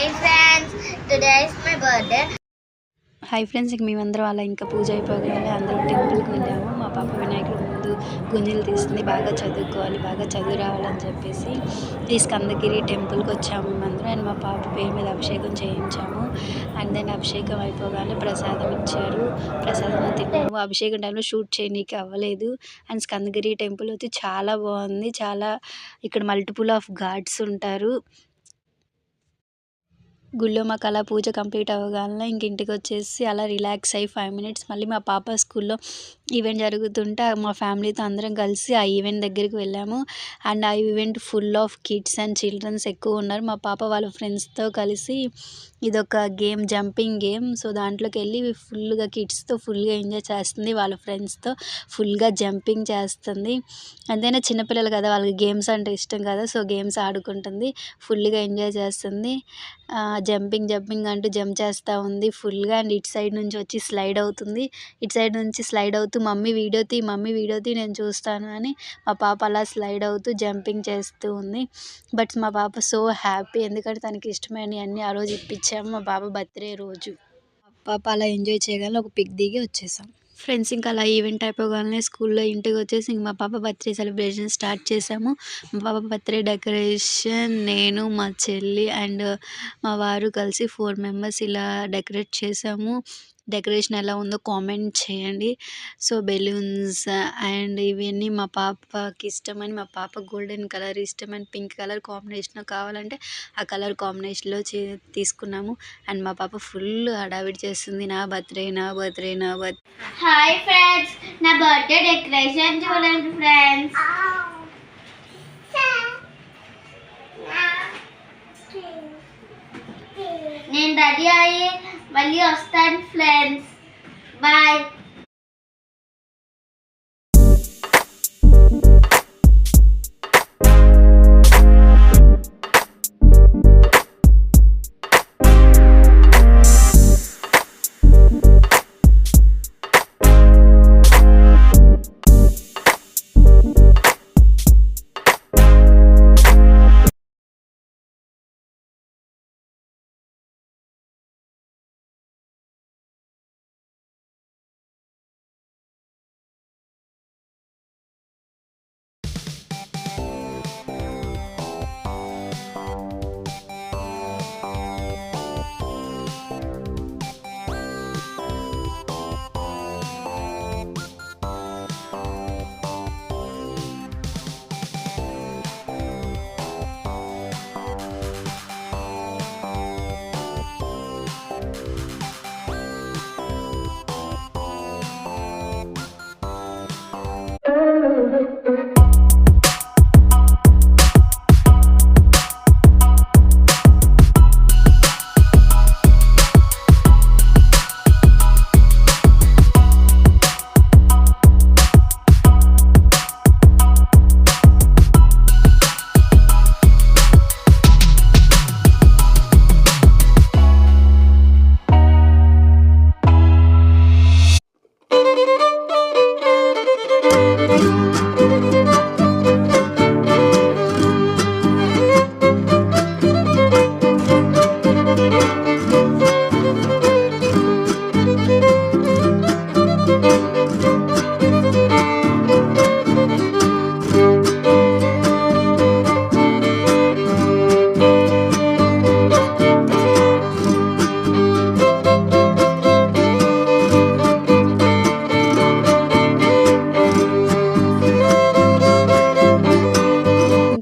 Hi friends, today is my birthday. Hi friends, మేమందరం అలా ఇంకా పూజ అయిపోగానే అందరం టెంపుల్కి వెళ్ళాము. మా పాప వినాయకుడు ముందు గుంజలు తీస్తుంది, బాగా చదువుకోవాలి, బాగా చదువు రావాలని చెప్పేసి ఈ స్కందగిరి టెంపుల్కి వచ్చాము మేమందరం. అండ్ మా పాప పేరు మీద అభిషేకం చేయించాము. అండ్ దెన్ అభిషేకం అయిపోగానే ప్రసాదం ఇచ్చారు, ప్రసాదం తిన్నాము. అభిషేకం టైంలో షూట్ చేయనీకి అవ్వలేదు. అండ్ స్కందగిరి టెంపుల్ అయితే చాలా బాగుంది. చాలా ఇక్కడ మల్టిపుల్ ఆఫ్ గాడ్స్ ఉంటారు. గుళ్ళో మాకు అలా పూజ కంప్లీట్ అవ్వగానే ఇంక ఇంటికి వచ్చేసి అలా రిలాక్స్ అయ్యి 5 మినిట్స్ మళ్ళీ మా పాప స్కూల్లో ఈవెంట్ జరుగుతుంటే మా ఫ్యామిలీతో అందరం కలిసి ఆ ఈవెంట్ దగ్గరికి వెళ్ళాము. అండ్ ఆ event full of kids and childrens ఎక్కువ ఉన్నారు. మా పాప వాళ్ళ ఫ్రెండ్స్తో కలిసి ఇదొక గేమ్, జంపింగ్ గేమ్. సో దాంట్లోకి వెళ్ళి ఫుల్గా కిడ్స్తో ఫుల్గా ఎంజాయ్ చేస్తుంది, వాళ్ళ ఫ్రెండ్స్తో ఫుల్గా జంపింగ్ చేస్తుంది. అంతేనా, చిన్నపిల్లలు కదా, వాళ్ళకి గేమ్స్ అంటే ఇష్టం కదా, సో గేమ్స్ ఆడుకుంటుంది, ఫుల్గా ఎంజాయ్ చేస్తుంది. జంపింగ్ అంటూ జంప్ చేస్తూ ఉంది ఫుల్గా. అండ్ ఇటు సైడ్ నుంచి వచ్చి స్లైడ్ అవుతుంది, ఇటు సైడ్ నుంచి స్లైడ్ అవుతూ మమ్మీ వీడియో తీ నేను చూస్తాను అని మా పాప అలా స్లైడ్ అవుతూ జంపింగ్ చేస్తూ ఉంది. బట్ మా పాప సో హ్యాపీ, ఎందుకంటే తనకి ఇష్టమైనవి అన్నీ ఆ రోజు ఇప్పించాము. మా పాప బర్త్డే రోజు పాప అలా ఎంజాయ్ చేయగానే ఒక పిక్ దిగి వచ్చేసాం ఫ్రెండ్స్. ఇంకా అలా ఈవెంట్ అయిపోగానే స్కూల్లో ఇంటికి వచ్చేసి ఇంక మా పాప బర్త్డే సెలబ్రేషన్ స్టార్ట్ చేసాము. మా పాప బర్త్డే డెకరేషన్ నేను, మా చెల్లి అండ్ మా వారు కలిసి 4 మెంబర్స్ ఇలా డెకరేట్ చేసాము. డెకరేషన్ ఎలా ఉందో కామెంట్ చేయండి. సో బెలూన్స్ అండ్ ఇవన్నీ మా పాపకి ఇష్టమని, మా పాప గోల్డెన్ కలర్ ఇష్టమని పింక్ కలర్ కాంబినేషన్లో కావాలంటే ఆ కలర్ కాంబినేషన్లో తీసుకున్నాము. అండ్ మా పాప ఫుల్ హడావిడి చేస్తుంది, నా బర్త్డే. Hi friends, నా బర్త్డే డెకరేషన్ చూడండి ఫ్రెండ్స్. నేను రెడీ అయ్యి మళ్ళీ వస్తాను ఫ్రెండ్స్, బాయ్.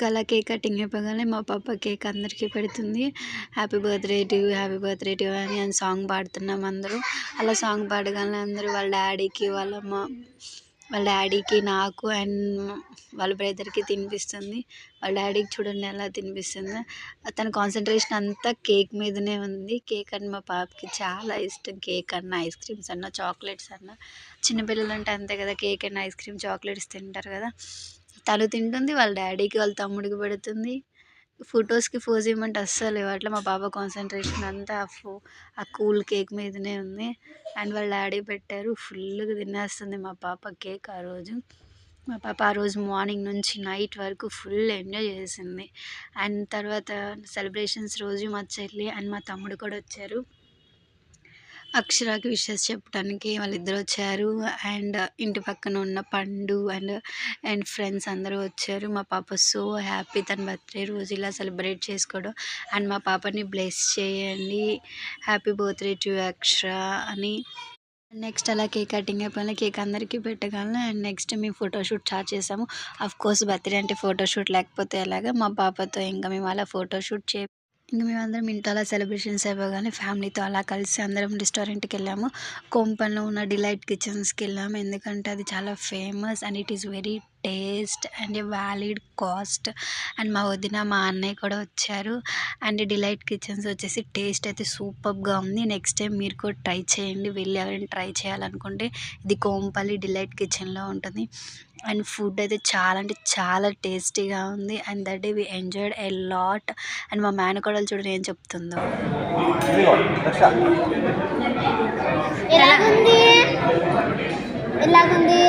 అలా కేక్ కటింగ్ అయిపోగానే మా పాప కేక్ అందరికీ పెడుతుంది. హ్యాపీ బర్త్డే టు అని సాంగ్ పాడుతున్నాం అందరూ. అలా సాంగ్ పాడగానే అందరూ వాళ్ళ డాడీకి, నాకు అండ్ వాళ్ళ బ్రదర్కి తినిపిస్తుంది. వాళ్ళ డాడీకి చూడండి ఎలా తినిపిస్తుందో. తన కాన్సన్ట్రేషన్ అంతా కేక్ మీదనే ఉంది. కేక్ అంటే మా పాపకి చాలా ఇష్టం. కేక్ అన్న, ఐస్ క్రీమ్స్ అన్న, చాక్లెట్స్ అన్న, చిన్నపిల్లలు అంటే అంతే కదా, cake and ice cream, chocolates తింటారు కదా. తను తింటుంది, వాళ్ళ డాడీకి, వాళ్ళ తమ్ముడికి పెడుతుంది. ఫొటోస్కి పోజ్ ఇవ్వమంటే అస్సలు ఇవ్వట్లే. మా పాప కాన్సన్ట్రేషన్ అంతా ఆ కూల్ కేక్ మీదనే ఉంది. అండ్ వాళ్ళ డాడీ పెట్టారు, ఫుల్గా తినేస్తుంది మా పాప కేక్ ఆ రోజు. మా పాప ఆ రోజు మార్నింగ్ నుంచి నైట్ వరకు ఫుల్ ఎంజాయ్ చేసింది. అండ్ తర్వాత సెలబ్రేషన్స్ రోజు మా చెల్లి అండ్ మా తమ్ముడు కూడా వచ్చారు. అక్షరాకి విషెస్ చెప్పడానికి వాళ్ళిద్దరు వచ్చారు. అండ్ ఇంటి పక్కన ఉన్న పండు అండ్ ఫ్రెండ్స్ అందరూ వచ్చారు. మా పాప సో హ్యాపీ తన బర్త్డే రోజు ఇలా సెలబ్రేట్ చేసుకోవడం. అండ్ మా పాపని బ్లెస్ చేయండి, హ్యాపీ బర్త్డే టు అక్షర అని. నెక్స్ట్ అలా కేక్ కటింగ్ అయిపోయిన కేక్ అందరికీ పెట్టగలను. అండ్ నెక్స్ట్ మేము ఫోటోషూట్ స్టార్ట్ చేసాము. కోర్స్ బర్త్డే అంటే ఫోటోషూట్ లేకపోతే ఎలాగా, మా పాపతో ఇంకా మేము అలా ఫోటోషూట్ ఇంకా మేమందరం ఇంట్లో అలా సెలబ్రేషన్స్ అయిపోగానే ఫ్యామిలీతో అలా కలిసి అందరం రెస్టారెంట్కి వెళ్ళాము. కోంపల్లో ఉన్న డిలైట్ కిచెన్స్కి వెళ్ళాము. ఎందుకంటే అది చాలా famous and it is very taste and valid cost. And మా వదిన మా అన్నయ్య కూడా వచ్చారు. అండ్ డిలైట్ కిచెన్స్ వచ్చేసి టేస్ట్ అయితే సూపర్గా ఉంది. నెక్స్ట్ టైం మీరు కూడా ట్రై చేయండి. వెళ్ళి ఎవరైనా ట్రై చేయాలనుకుంటే ఇది కోంపల్లి డిలైట్ కిచెన్లో ఉంటుంది. అండ్ ఫుడ్ అయితే చాలా అంటే చాలా టేస్టీగా ఉంది. And that day we enjoyed a lot. And మా మేనకోడలు చూడండి ఏం చెప్తుందో. ఎలాగుంది